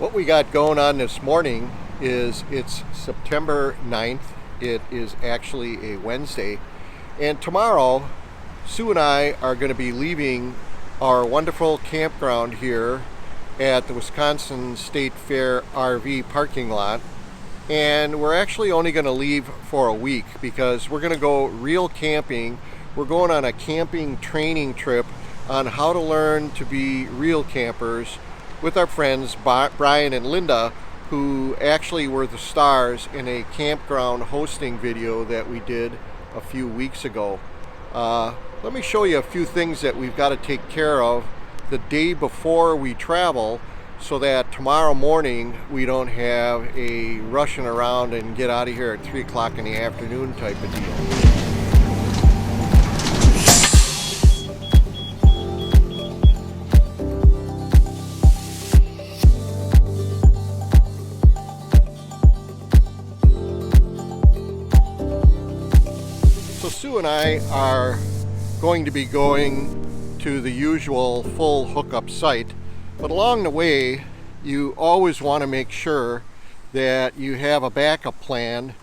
What we got going on this morning is it's September 9th. It is actually a Wednesday. And tomorrow, Sue and I are going to be leaving our wonderful campground here at the Wisconsin State Fair RV parking lot. And we're actually only going to leave for a week because we're going to go real camping. We're going on a camping training trip on how to learn to be real campers with our friends Brian and Linda, who actually were the stars in a campground hosting video that we did a few weeks ago. Let me show you a few things that we've got to take care of the day before we travel so that tomorrow morning we don't have a rushing around and get out of here at 3 o'clock in the afternoon type of deal. So Sue and I are going to be going to the usual full hookup site, but along the way you always want to make sure that you have a backup plan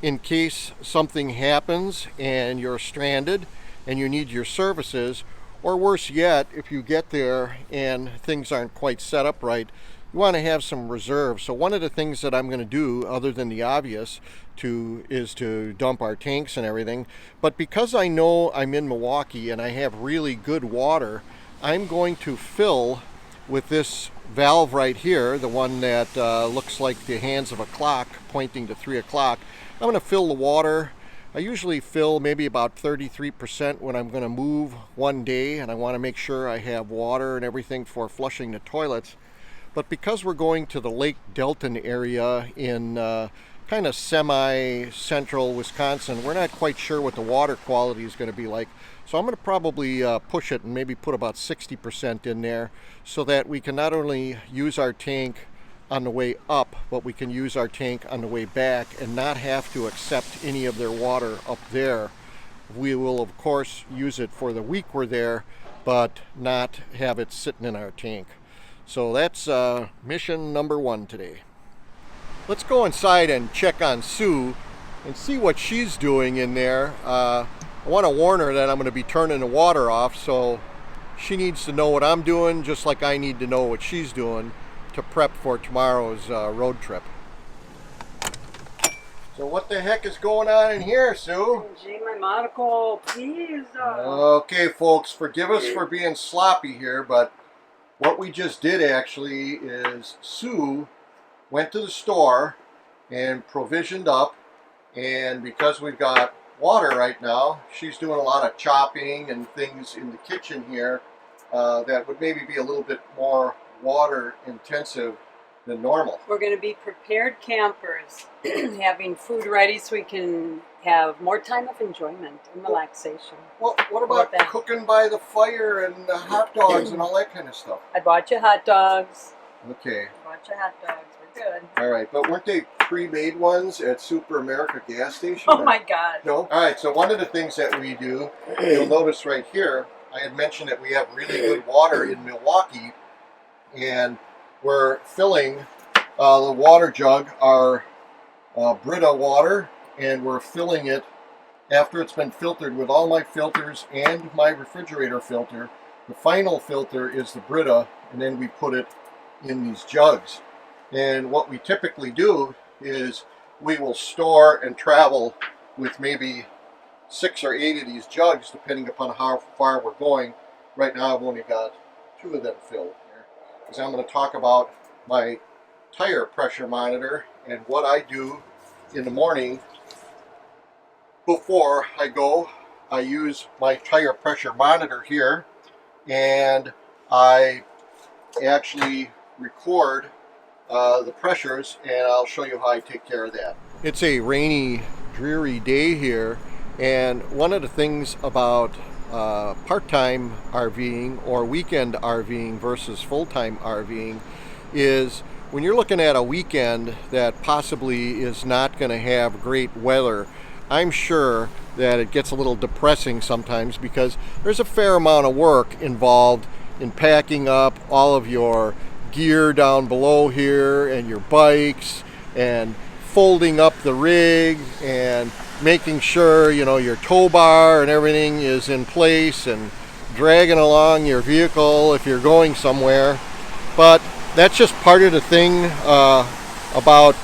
in case something happens and you're stranded and you need your services, or worse yet, if you get there and things aren't quite set up right, you want to have some reserve. So one of the things that I'm going to do, other than the obvious, is to dump our tanks and everything. But because I know I'm in Milwaukee and I have really good water, I'm going to fill with this valve right here, the one that looks like the hands of a clock pointing to 3 o'clock. I'm going to fill the water. I usually fill maybe about 33% when I'm going to move one day, and I want to make sure I have water and everything for flushing the toilets. But because we're going to the Lake Delton area in kind of semi-central Wisconsin, we're not quite sure what the water quality is going to be like. So I'm going to probably push it and maybe put about 60% in there so that we can not only use our tank on the way up, but we can use our tank on the way back and not have to accept any of their water up there. We will, of course, use it for the week we're there, but not have it sitting in our tank. So that's mission number 1 today. Let's go inside and check on Sue and see what she's doing in there. I want to warn her that I'm going to be turning the water off, so she needs to know what I'm doing, just like I need to know what she's doing to prep for tomorrow's road trip. So what the heck is going on in here, Sue? OJiM, my monocle, please. Okay, folks, forgive us for being sloppy here, but what we just did actually is Sue went to the store and provisioned up, and because we've got water right now, she's doing a lot of chopping and things in the kitchen here that would maybe be a little bit more water intensive than normal. We're going to be prepared campers, having food ready so we can have more time of enjoyment and relaxation. Well, what about cooking by the fire and hot dogs and all that kind of stuff? I bought you hot dogs. Okay. I bought you hot dogs. We're good. All right, but weren't they pre-made ones at Super America gas station? Oh my God. No? All right, so one of the things that we do, you'll notice right here, I had mentioned that we have really good water in Milwaukee, and we're filling the water jug, our Brita water, and we're filling it after it's been filtered with all my filters and my refrigerator filter. The final filter is the Brita, and then we put it in these jugs. And what we typically do is we will store and travel with maybe 6 or 8 of these jugs, depending upon how far we're going. Right now I've only got 2 of them filled here, because I'm going to talk about my tire pressure monitor and what I do in the morning. Before I go, I use my tire pressure monitor here, and I actually record the pressures, and I'll show you how I take care of that. It's a rainy, dreary day here, and one of the things about part-time RVing or weekend RVing versus full-time RVing is when you're looking at a weekend that possibly is not going to have great weather, I'm sure that it gets a little depressing sometimes because there's a fair amount of work involved in packing up all of your gear down below here and your bikes, and folding up the rig and making sure, you know, your tow bar and everything is in place, and dragging along your vehicle if you're going somewhere. But that's just part of the thing about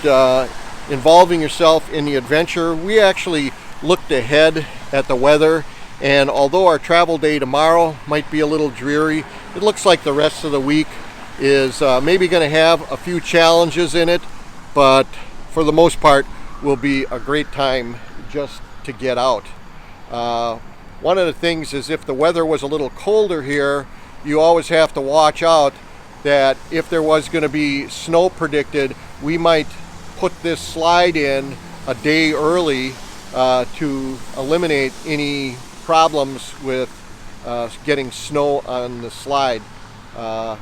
involving yourself in the adventure. We actually looked ahead at the weather, and although our travel day tomorrow might be a little dreary, it looks like the rest of the week is maybe going to have a few challenges in it, but for the most part will be a great time just to get out. One of the things is, if the weather was a little colder here, you always have to watch out that if there was going to be snow predicted, we might put this slide in a day early to eliminate any problems with getting snow on the slide. I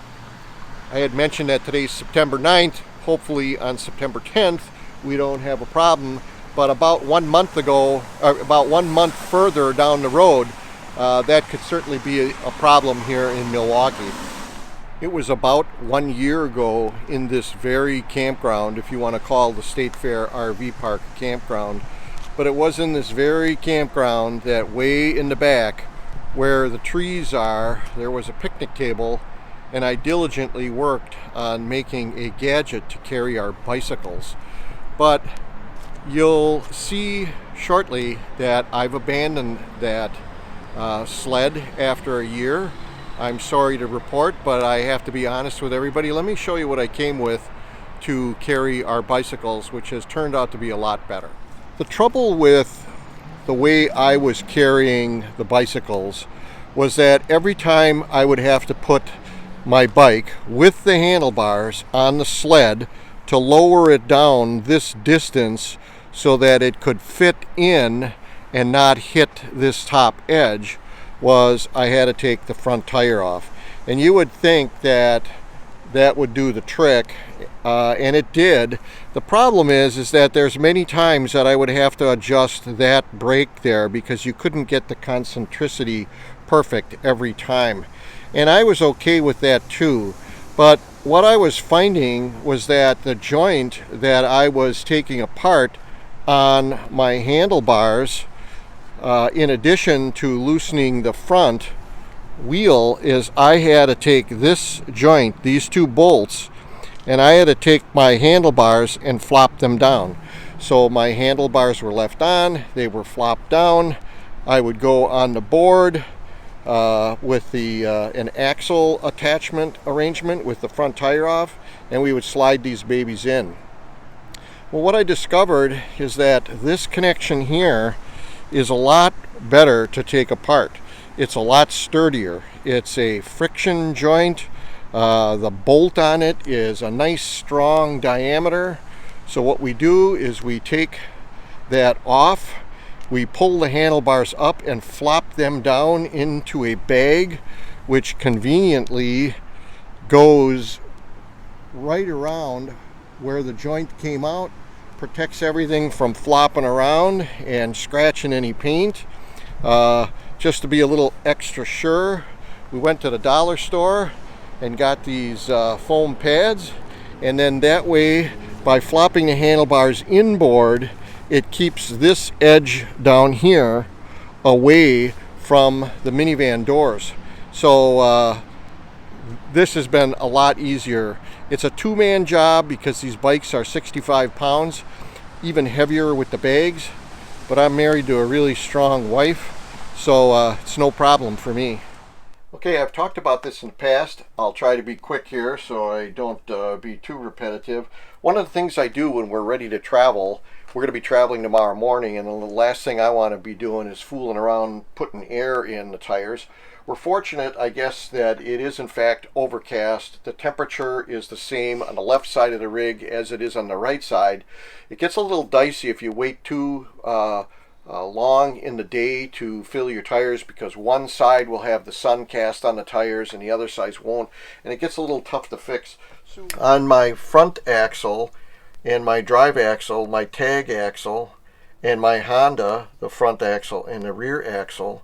had mentioned that today's September 9th. Hopefully on September 10th we don't have a problem, but about 1 month ago, or about 1 month further down the road, that could certainly be a problem here in Milwaukee. It was about 1 year ago in this very campground, if you want to call the State Fair RV Park a campground, but it was in this very campground that way in the back where the trees are, there was a picnic table, and I diligently worked on making a gadget to carry our bicycles. But you'll see shortly that I've abandoned that sled after a year. I'm sorry to report, but I have to be honest with everybody. Let me show you what I came with to carry our bicycles, which has turned out to be a lot better. The trouble with the way I was carrying the bicycles was that every time I would have to put my bike with the handlebars on the sled to lower it down this distance so that it could fit in and not hit this top edge, was I had to take the front tire off. And you would think that that would do the trick, and it did. The problem is that there's many times that I would have to adjust that brake there because you couldn't get the concentricity perfect every time. And I was okay with that too. But what I was finding was that the joint that I was taking apart on my handlebars, in addition to loosening the front wheel, is I had to take this joint, these two bolts, and I had to take my handlebars and flop them down. So my handlebars were left on, they were flopped down. I would go on the board with the an axle attachment arrangement with the front tire off, and we would slide these babies in. Well, what I discovered is that this connection here is a lot better to take apart. It's a lot sturdier. It's a friction joint. The bolt on it is a nice strong diameter. So what we do is we take that off, we pull the handlebars up and flop them down into a bag, which conveniently goes right around where the joint came out, protects everything from flopping around and scratching any paint. Just to be a little extra sure, we went to the dollar store and got these foam pads, and then that way, by flopping the handlebars inboard, it keeps this edge down here away from the minivan doors. So this has been a lot easier. It's a two-man job because these bikes are 65 pounds, even heavier with the bags, but I'm married to a really strong wife, so it's no problem for me. Okay, I've talked about this in the past. I'll try to be quick here so I don't be too repetitive. One of the things I do when we're ready to travel, we're going to be traveling tomorrow morning, and the last thing I want to be doing is fooling around putting air in the tires. We're fortunate, I guess, that it is in fact overcast. The temperature is the same on the left side of the rig as it is on the right side. It gets a little dicey if you wait too long in the day to fill your tires, because one side will have the sun cast on the tires and the other side won't, and it gets a little tough to fix. So on my front axle and my drive axle, my tag axle, and my Honda, the front axle and the rear axle,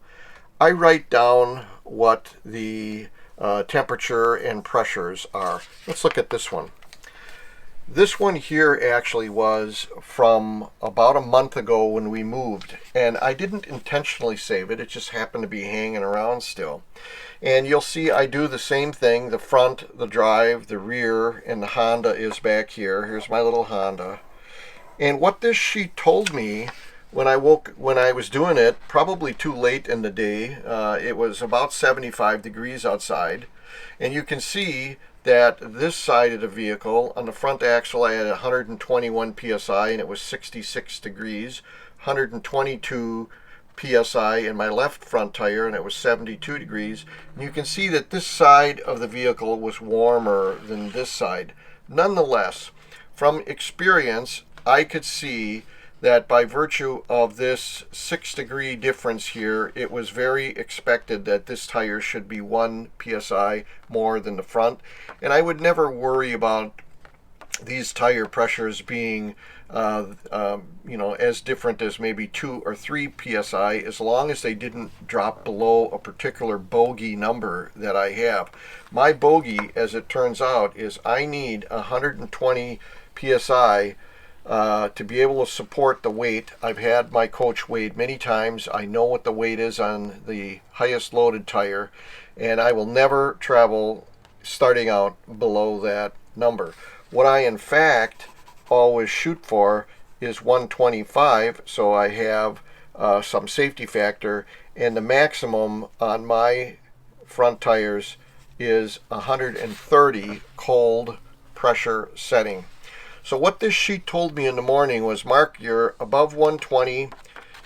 I write down what the temperature and pressures are. Let's look at this one. This one here actually was from about a month ago when we moved, and I didn't intentionally save it. It just happened to be hanging around still. And you'll see I do the same thing. The front, the drive, the rear, and the Honda is back here. Here's my little Honda. And what this sheet told me when I was doing it, probably too late in the day, it was about 75 degrees outside, and you can see that this side of the vehicle, on the front axle, I had 121 psi and it was 66 degrees, 122 psi in my left front tire and it was 72 degrees. And you can see that this side of the vehicle was warmer than this side. Nonetheless, from experience, I could see that by virtue of this 6-degree difference here, it was very expected that this tire should be 1 psi more than the front. And I would never worry about these tire pressures being as different as maybe 2 or 3 psi, as long as they didn't drop below a particular bogey number that I have. My bogey, as it turns out, is I need 120 psi to be able to support the weight. I've had my coach weighed many times. I know what the weight is on the highest loaded tire, and I will never travel starting out below that number. What I in fact always shoot for is 125, so I have some safety factor, and the maximum on my front tires is 130 cold pressure setting. So what this sheet told me in the morning was, Mark, you're above 120,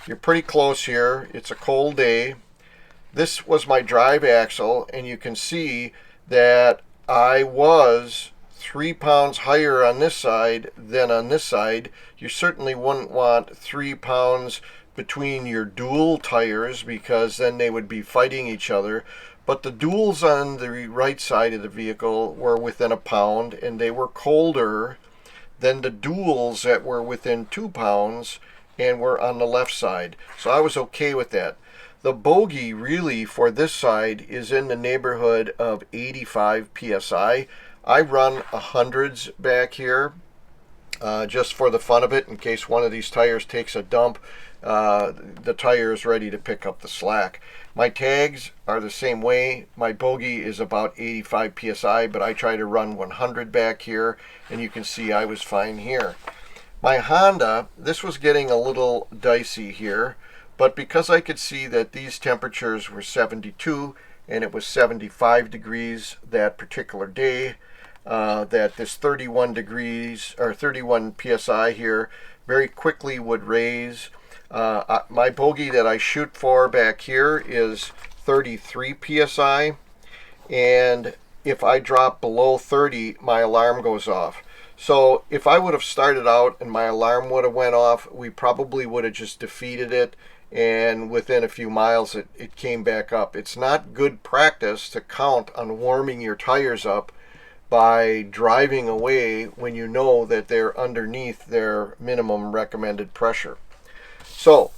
you're pretty close here, it's a cold day. This was my drive axle, and you can see that I was 3 pounds higher on this side than on this side. You certainly wouldn't want 3 pounds between your dual tires, because then they would be fighting each other. But the duals on the right side of the vehicle were within a pound, and they were colder than the duals that were within 2 pounds and were on the left side. So I was okay with that. The bogey really for this side is in the neighborhood of 85 psi. I run 100s back here just for the fun of it, in case one of these tires takes a dump. The tire is ready to pick up the slack. My tags are the same way. My bogey is about 85 psi, but I try to run 100 back here, and you can see I was fine here. My Honda, this was getting a little dicey here, but because I could see that these temperatures were 72 and it was 75 degrees that particular day, that this 31 degrees or 31 psi here very quickly would raise. My bogey that I shoot for back here is 33 psi, and if I drop below 30, my alarm goes off. So if I would have started out and my alarm would have went off, we probably would have just defeated it, and within a few miles it came back up. It's not good practice to count on warming your tires up by driving away when you know that they're underneath their minimum recommended pressure. So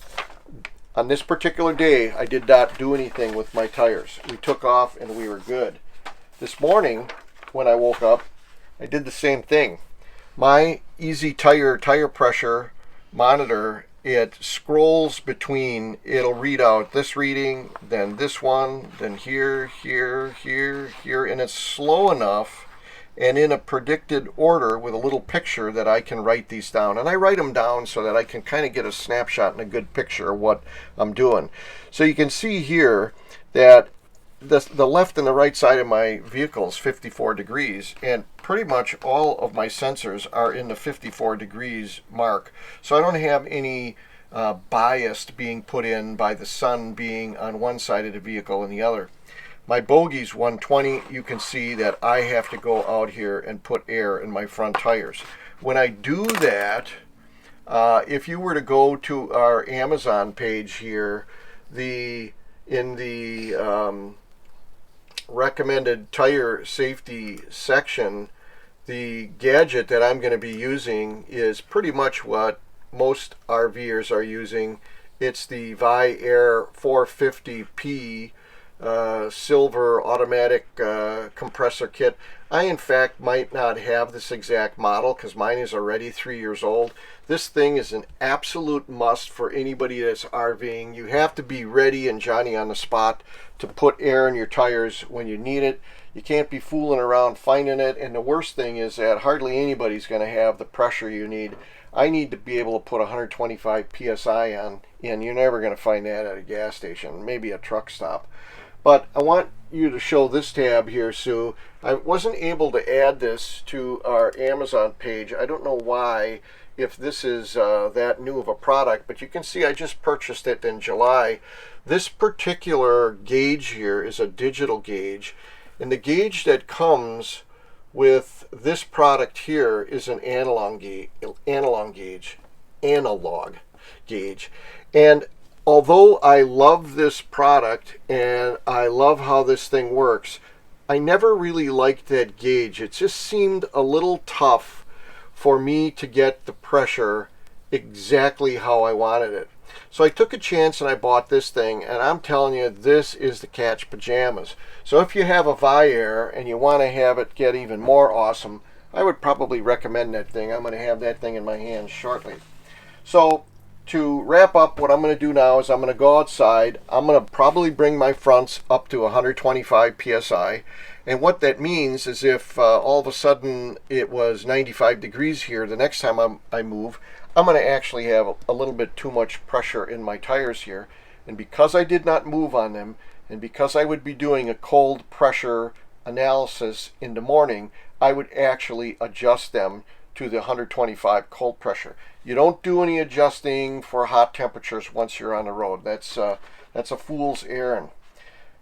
on this particular day, I did not do anything with my tires. We took off and we were good. This morning when I woke up, I did the same thing. My Easy tire pressure monitor, it scrolls between, it'll read out this reading, then this one, then here, here, here, here, and it's slow enough and in a predicted order with a little picture that I can write these down. And I write them down so that I can kind of get a snapshot and a good picture of what I'm doing. So you can see here that the left and the right side of my vehicle is 54 degrees, and pretty much all of my sensors are in the 54 degrees mark. So I don't have any bias being put in by the sun being on one side of the vehicle and the other. My bogey's 120. You can see that I have to go out here and put air in my front tires. When I do that, if you were to go to our Amazon page here, in the recommended tire safety section, the gadget that I'm going to be using is pretty much what most RVers are using. It's the Vi Air 450P silver automatic compressor kit. I in fact might not have this exact model because mine is already 3 years old. This thing is an absolute must for anybody that's RVing. You have to be ready and Johnny on the spot to put air in your tires when you need it. You can't be fooling around finding it, and the worst thing is that hardly anybody's going to have the pressure you need. I need to be able to put 125 psi on, and you're never going to find that at a gas station, maybe a truck stop. But I want you to show this tab here, Sue. I wasn't able to add this to our Amazon page. I don't know why, if this is that new of a product, but you can see I just purchased it in July. This particular gauge here is a digital gauge, and the gauge that comes with this product here is an analog gauge. And although I love this product and I love how this thing works, I never really liked that gauge. It just seemed a little tough for me to get the pressure exactly how I wanted it. So I took a chance and I bought this thing, and I'm telling you, this is the catch pajamas. So if you have a Viair and you want to have it get even more awesome, I would probably recommend that thing. I'm going to have that thing in my hands shortly. So to wrap up, what I'm going to do now is I'm going to go outside. I'm going to probably bring my fronts up to 125 psi. And what that means is if all of a sudden it was 95 degrees here, the next time I move, I'm going to actually have a little bit too much pressure in my tires here. And because I did not move on them, and because I would be doing a cold pressure analysis in the morning, I would actually adjust them to the 125 cold pressure. You don't do any adjusting for hot temperatures once you're on the road. That's a fool's errand.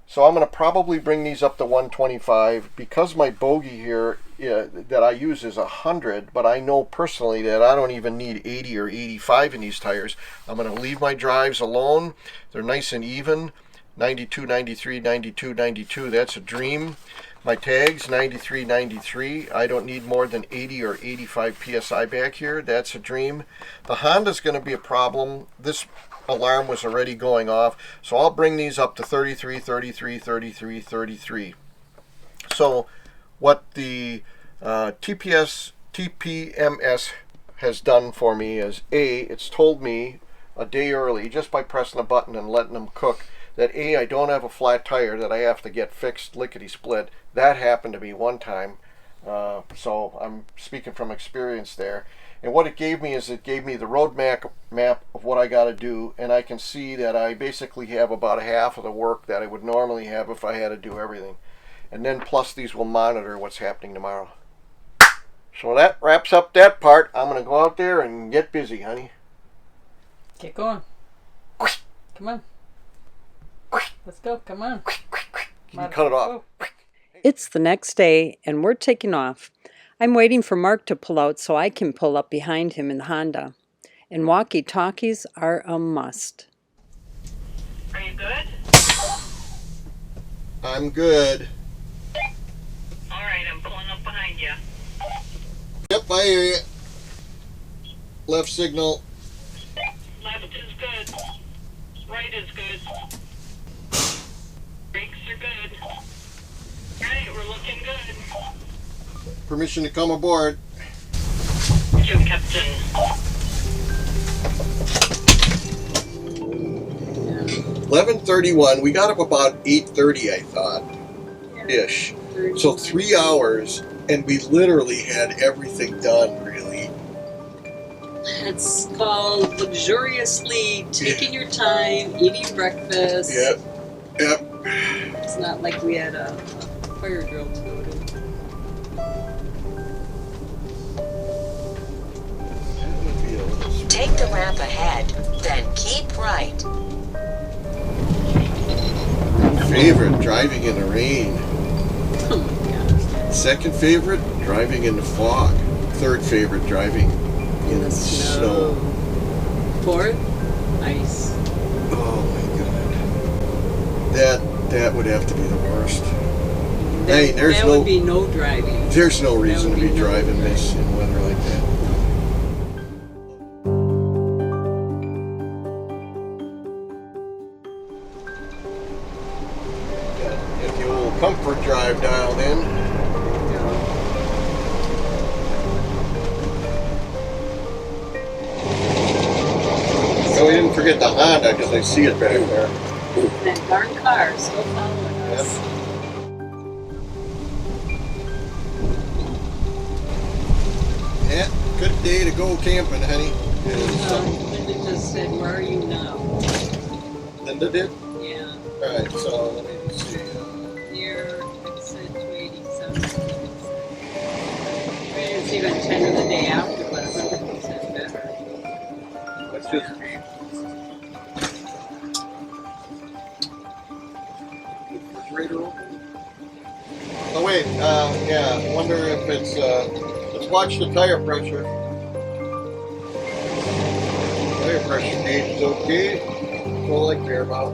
So I'm going to probably bring these up to 125 because my bogey here that I use is 100, but I know personally that I don't even need 80 or 85 in these tires. I'm going to leave my drives alone. They're nice and even. 92, 93, 92, 92. That's a dream. My tags, 93, 93. I don't need more than 80 or 85 psi back here. That's a dream. The Honda's going to be a problem. This alarm was already going off, so I'll bring these up to 33, 33, 33, 33. So what the TPMS has done for me is, it's told me a day early, just by pressing a button and letting them cook, that I don't have a flat tire that I have to get fixed lickety-split. That happened to me one time, so I'm speaking from experience there. And what it gave me is it gave me the road map of what I got to do, and I can see that I basically have about half of the work that I would normally have if I had to do everything. And then plus these will monitor what's happening tomorrow. So that wraps up that part. I'm going to go out there and get busy, honey. Get going. Come on. Let's go. Come on. You cut it off. It's the next day, and we're taking off. I'm waiting for Mark to pull out so I can pull up behind him in the Honda. And walkie-talkies are a must. Are you good? I'm good. All right, I'm pulling up behind you. Yep, I hear you. Left signal. Left is good. Right is good. Brakes are good. All right, we're looking good. Permission to come aboard. You, Captain. 11:31. We got up about 8:30, I thought, ish. So 3 hours, and we literally had everything done, really. It's called luxuriously taking your time, eating breakfast. Yep. It's not like we had a fire drill to go to. Take the ramp ahead, then keep right. Favorite, driving in the rain. Oh my gosh. Second favorite, driving in the fog. Third favorite, driving in the snow. Fourth, ice. Oh my god. That would have to be the worst. Hey, That would be no driving. There's no reason to be no driving this in weather like that. drive dialed in. So we didn't forget the Honda because I see it back there. That darn car still following us. Yeah, good day to go camping, honey. Linda just said, where are you now? Linda did? Yeah. Alright, so let me just see. Near exit 287. It's even 10 of the day after, but 100% better. Let's just... Refrigerator open? Oh wait, yeah, I wonder if it's, let's watch the tire pressure. Tire pressure gauge is okay. That's all I care about.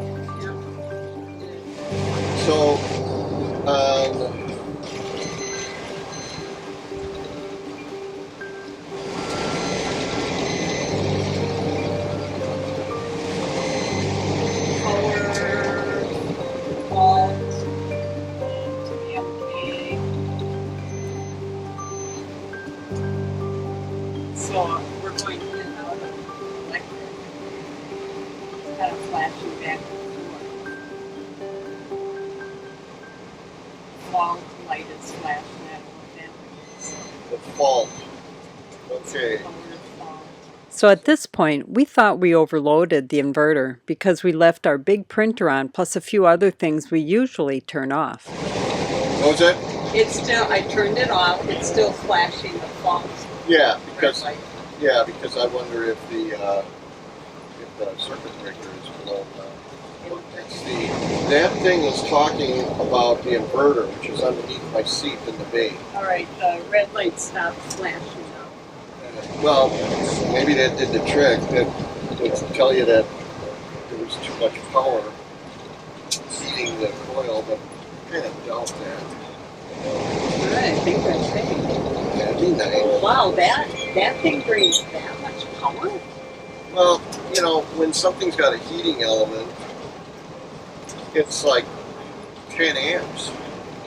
So, So we're going in and out of electric, kind of flashing back and forth. Fault light is flashing at the fault. Okay. So at this point, we thought we overloaded the inverter because we left our big printer on plus a few other things we usually turn off. What was that? It's still, I turned it off, it's still flashing the fault. Yeah, because I wonder if the circuit breaker is below. Let's see. That thing was talking about the inverter, which is underneath my seat in the bay. All right, the red light stopped flashing now. Well, maybe that did the trick. That would tell you that there was too much power heating the coil, but I kind of doubt that. I think that's it. That'd be nice. Wow, that thing brings that much power? Well, you know, when something's got a heating element, it's like 10 amps,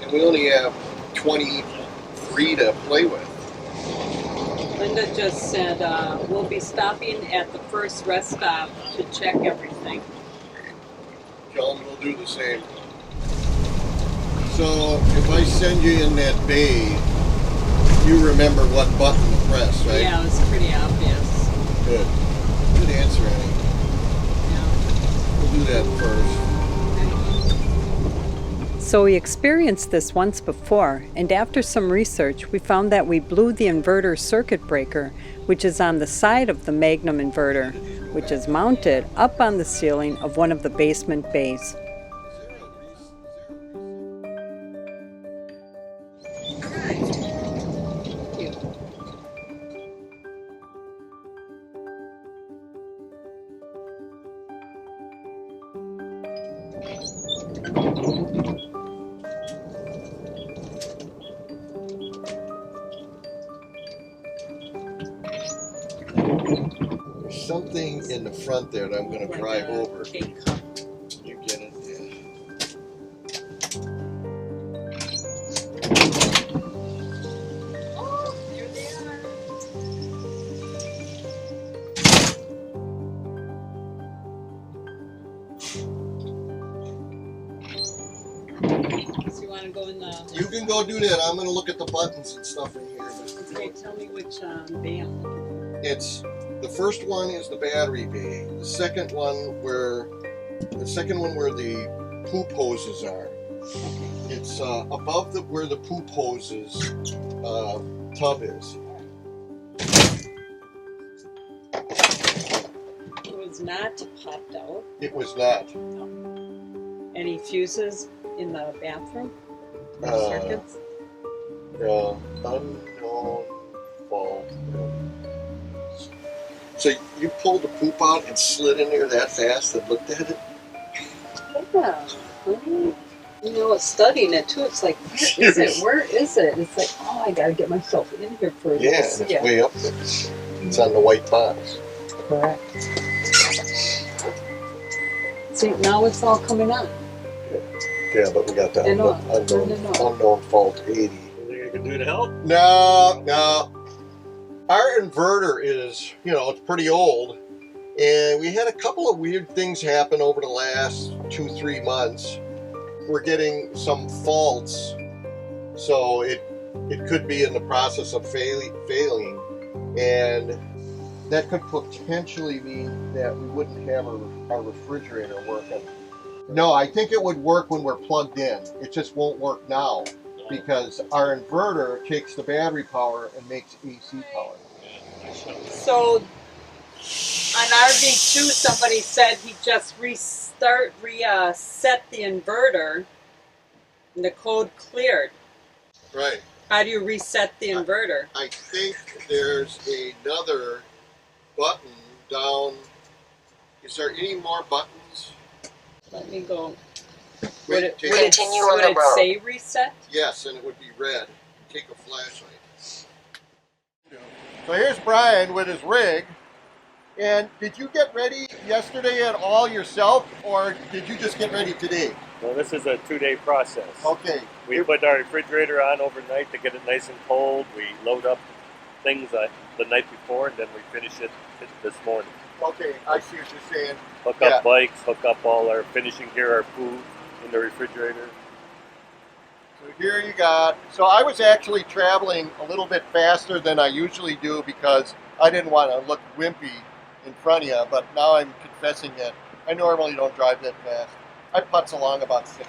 and we only have 23 to play with. Linda just said, we'll be stopping at the first rest stop to check everything. Tell them we'll do the same. So, if I send you in that bay, you remember what button to press, right? Yeah, it was pretty obvious. Good. Good answer, Annie. Yeah. We'll do that first. So we experienced this once before, and after some research, we found that we blew the inverter circuit breaker, which is on the side of the Magnum inverter, which is mounted up on the ceiling of one of the basement bays. There's something in the front there that I'm going to drive over. Cake cup. You get it? Yeah. Oh, there they are. So you want to go in the... You can go do that. I'm going to look at the buttons and stuff in here. Okay, tell me which bay I'm looking at. It's the first one is the battery bay. The second one where the poop hoses are. It's above where the poop hoses tub is. It was not popped out. It was not. Any fuses in the bathroom? Circuits? Unknown fault. So you pulled the poop out and slid in there that fast and looked at it? Yeah. You know, studying it too, it's like, where is it? Where is it? It's like, oh, I gotta get myself in here first. Yeah, and it's way up there. It's on the white box. Correct. See, now it's all coming on. Yeah, but we got the unknown fault 80. Anything you can do to help? No. Our inverter is, it's pretty old. And we had a couple of weird things happen over the last 2-3 months. We're getting some faults. So it could be in the process of failing. And that could potentially mean that we wouldn't have our refrigerator working. No, I think it would work when we're plugged in. It just won't work now because our inverter takes the battery power and makes AC power. So on RV2, somebody said he just reset the inverter and the code cleared. Right. How do you reset the inverter? I think there's another button down. Is there any more buttons? Let me go. Wait, Would it Continue on the road. say reset? Yes, and it would be red. Take a flashlight. So here's Brian with his rig. And did you get ready yesterday at all yourself, or did you just get ready today? Well, this is a 2-day process. Okay. We put our refrigerator on overnight to get it nice and cold. We load up things the night before, and then we finish it this morning. Okay, I see what you're saying. Hook up bikes, hook up all our finishing gear, our food in the refrigerator. So here you got. So I was actually traveling a little bit faster than I usually do because I didn't want to look wimpy in front of you, but now I'm confessing that I normally don't drive that fast. I putz along about 60.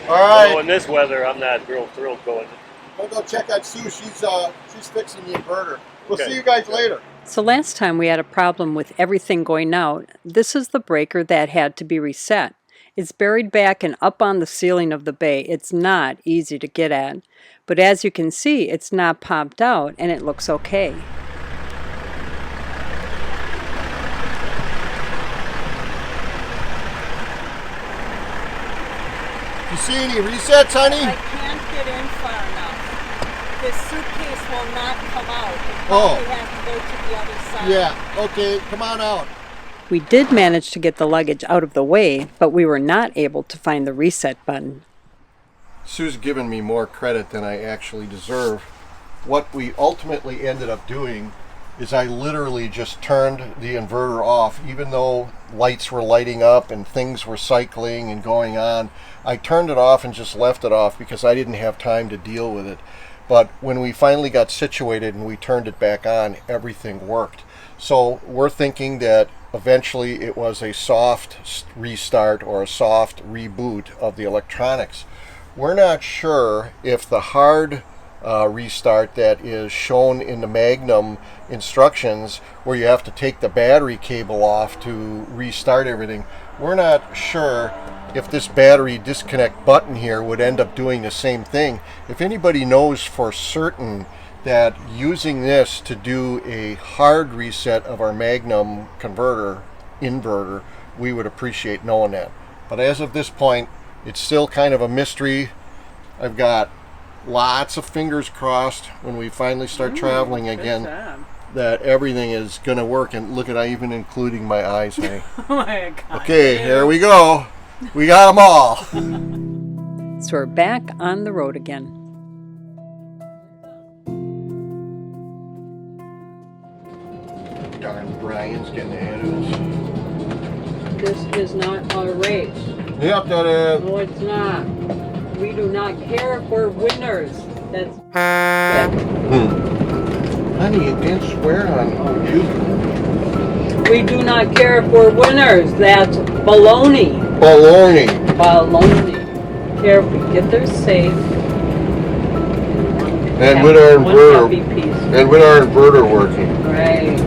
All right. Although in this weather, I'm not real thrilled going. We'll go check out Sue. She's fixing the inverter. We'll Okay. see you guys later. So last time we had a problem with everything going out. This is the breaker that had to be reset. It's buried back and up on the ceiling of the bay. It's not easy to get at. But as you can see, it's not popped out and it looks okay. You see any resets, honey? I can't get in far enough. This suitcase will not come out. It Oh. probably has to go to the other side. Yeah, okay, come on out. We did manage to get the luggage out of the way, but we were not able to find the reset button. Sue's given me more credit than I actually deserve. What we ultimately ended up doing is I literally just turned the inverter off, even though lights were lighting up and things were cycling and going on. I turned it off and just left it off because I didn't have time to deal with it. But when we finally got situated and we turned it back on, everything worked. So we're thinking that eventually it was a soft restart or a soft reboot of the electronics. We're not sure if the hard restart that is shown in the Magnum instructions, where you have to take the battery cable off to restart everything, we're not sure if this battery disconnect button here would end up doing the same thing. If anybody knows for certain that using this to do a hard reset of our Magnum inverter, we would appreciate knowing that. But as of this point, it's still kind of a mystery. I've got lots of fingers crossed when we finally start traveling again that everything is going to work. And look at, I even including my eyes, honey. Oh my God. Okay, here we go. We got them all. So we're back on the road again. Darn, Brian's getting ahead of us. This is not a race. Yep, that is. No, it's not. We do not care if we're winners. That's Honey, you can't swear on you. We do not care if we're winners. That's baloney. Baloney. Baloney. Care if we get there safe. And with our One inverter. happy piece. And with our inverter working. Right.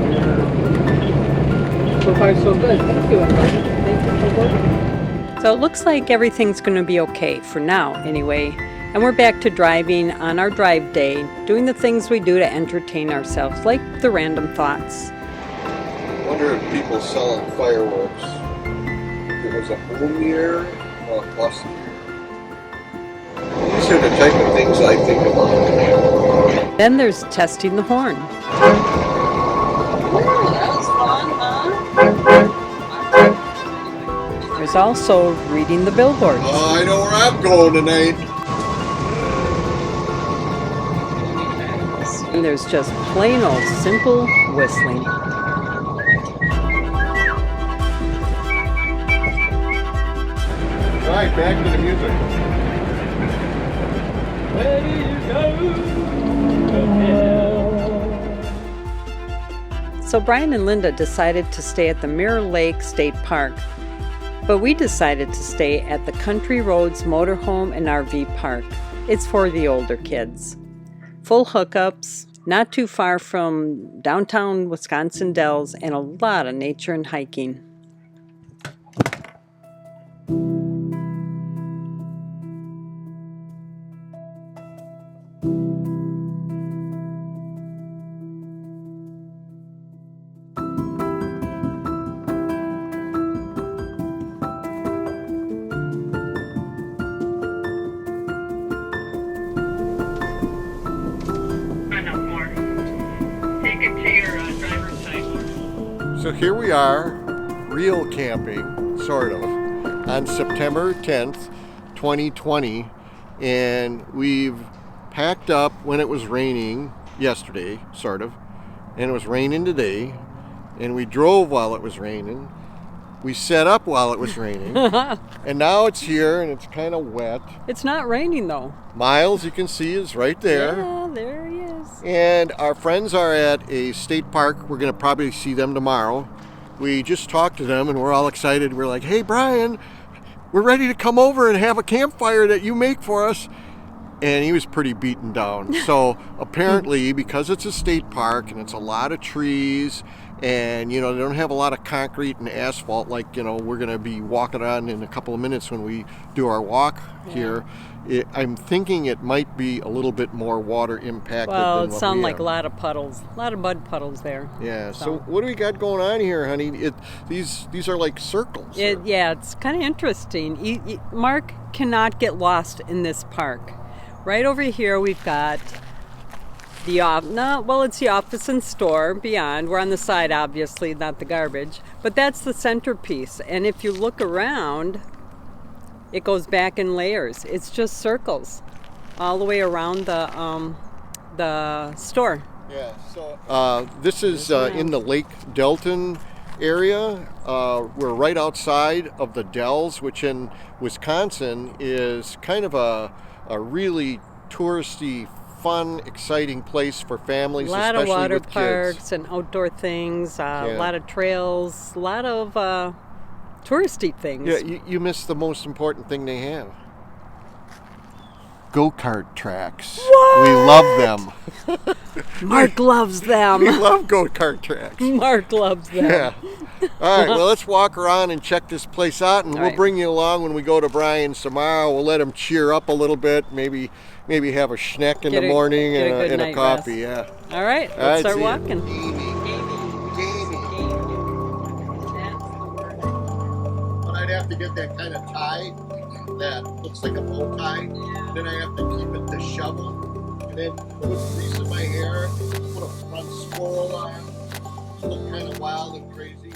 So far, so good. Thank you, everybody. Thank you for working. So it looks like everything's going to be okay for now, anyway. And we're back to driving on our drive day, doing the things we do to entertain ourselves, like the random thoughts. I wonder if people selling fireworks, if it was a home year or a bus year. These are the type of things I think about. Then there's testing the horn. That was fun, huh? There's He's also reading the billboards. Oh, I know where I'm going tonight. And there's just plain old simple whistling. All right, back to the music. So Brian and Linda decided to stay at the Mirror Lake State Park, but we decided to stay at the Country Roads Motorhome and RV Park. It's for the older kids. Full hookups, not too far from downtown Wisconsin Dells, and a lot of nature and hiking. So here we are, real camping, sort of, on September 10th, 2020, and we've packed up when it was raining yesterday, sort of, and it was raining today, and we drove while it was raining. We set up while it was raining, and now it's here and it's kind of wet. It's not raining though. Myles, you can see, is right there. Yeah, there he is. And our friends are at a state park. We're going to probably see them tomorrow. We just talked to them and we're all excited. We're like, hey, Brian, we're ready to come over and have a campfire that you make for us. And he was pretty beaten down. So apparently, because it's a state park and it's a lot of trees and, they don't have a lot of concrete and asphalt like, we're going to be walking on in a couple of minutes when we do our walk here. I'm thinking it might be a little bit more water impacted Well, than it what sounds we like have. a lot of puddles, a lot of mud puddles there. Yeah, so what do we got going on here, honey? These are like circles. Yeah, it's kind of interesting. Mark cannot get lost in this park. Right over here we've got the it's the office and store beyond. We're on the side, obviously, not the garbage. But that's the centerpiece. And if you look around, it goes back in layers. It's just circles all the way around the store. Yeah, so this is in the Lake Delton area. We're right outside of the Dells, which in Wisconsin is kind of a really touristy, fun, exciting place for families, A lot especially of water with parks kids. and outdoor things, a lot of trails, a lot of touristy things. Yeah, you missed the most important thing they have. Go-kart tracks. What? We love them. Mark loves them. We love go-kart tracks. Mark loves them. Yeah. All right, well, let's walk around and check this place out, and we'll bring you along when we go to Brian's tomorrow. We'll let him cheer up a little bit, maybe have a schneck in the morning and a coffee. Rest. Yeah. All right, let's start see ya. walking. But I'd have to get that kind of tie that looks like a bow tie. Then I have to keep it the shovel, and then put grease in my hair, put a front swirl on, look kind of wild and crazy.